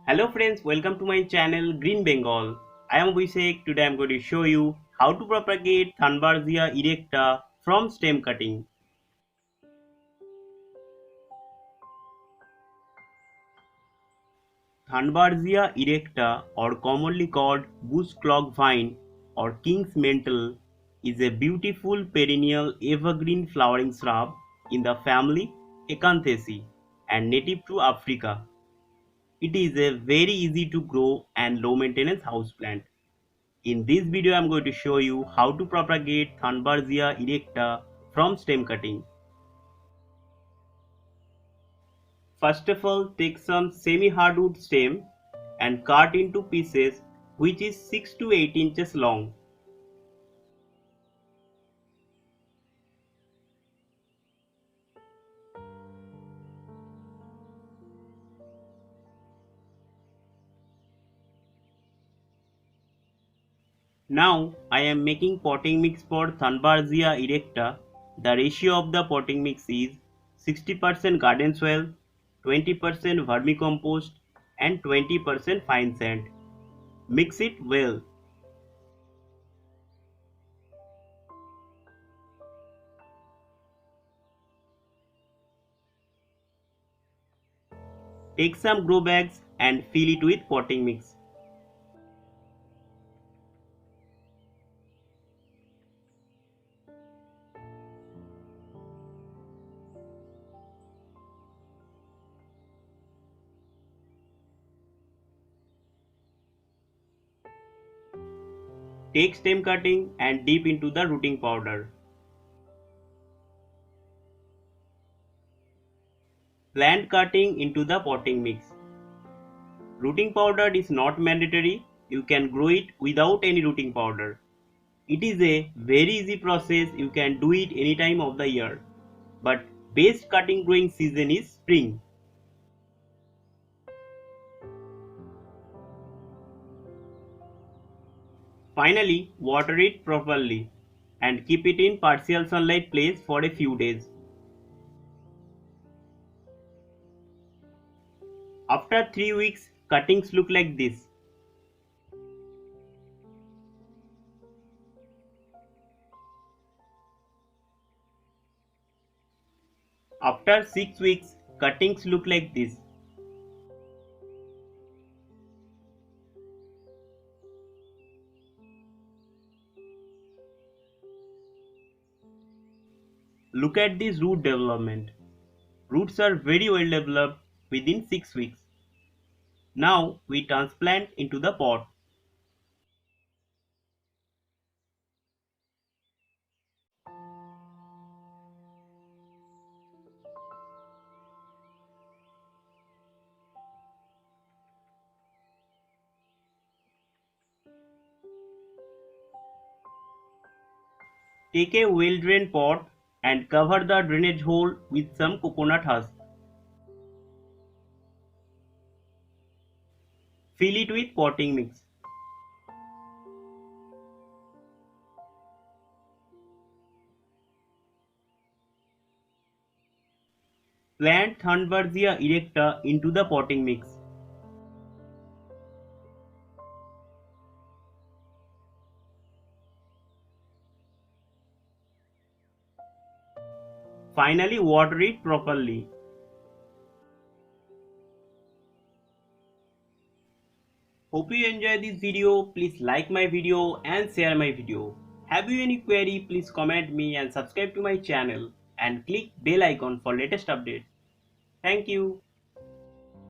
Hello friends, welcome to my channel Green Bengal. I am Abhishek. Today I am going to show you how to propagate Thunbergia erecta from stem cutting. Thunbergia erecta, or commonly called bush clog vine or king's mantle, is a beautiful perennial evergreen flowering shrub in the family Acanthaceae and native to Africa. It is a very easy to grow and low maintenance houseplant. In this video I am going to show you how to propagate Thunbergia erecta from stem cutting. First of all, take some semi-hardwood stem and cut into pieces which is 6 to 8 inches long. Now I am making potting mix for Thunbergia erecta. The ratio of the potting mix is 60% garden soil, 20% vermicompost and 20% fine sand. Mix it well. Take some grow bags and fill it with potting mix. Take stem cutting and dip into the rooting powder. Plant cutting into the potting mix. Rooting powder is not mandatory. You can grow it without any rooting powder. It is a very easy process. You can do it any time of the year. But best cutting growing season is spring. Finally, water it properly and keep it in partial sunlight place for a few days. After 3 weeks, cuttings look like this. After 6 weeks, cuttings look like this. Look at this root development. Roots are very well developed within 6 weeks. Now we transplant into the pot. Take a well-drained pot and cover the drainage hole with some coconut husk. Fill it with potting mix. Plant Thunbergia erecta into the potting mix. Finally, water it properly. Hope you enjoy this video. Please like my video and share my video. Have you any query? Please comment me and subscribe to my channel and click bell icon for latest updates. Thank you.